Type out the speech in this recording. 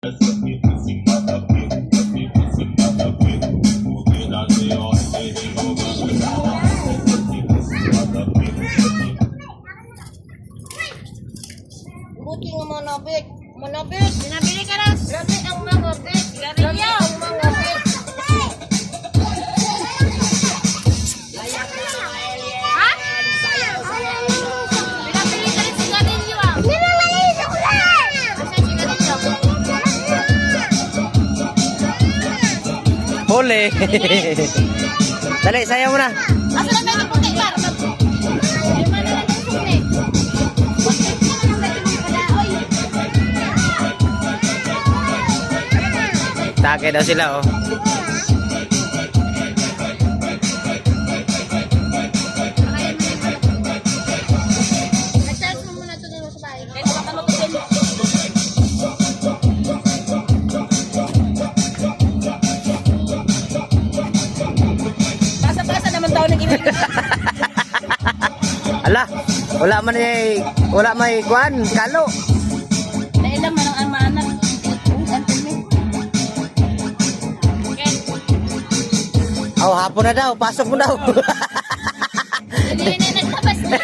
Buti nga manabik. Manabik. Binabili ka na. Grabe ang manabik. Grabe ang manabik. Ha? Binabili ka rin sigarilyo ah. Binabili ko lang. Kasi sigarilyo. Huli. Dali, sayaw mo na. Asa na ba yung puti ba? Ay, mana na yung puti. Take daw sila, oh. Nag-charge mo muna ito dito sa bahay. Kaya baka mapagin. Basa-basa naman daw ng init. Ala, wala may kuan, kalo. Dahil lang man ang ama-anak. Oh, hapon na daw, pasok mo daw. Hindi na naglabas dito.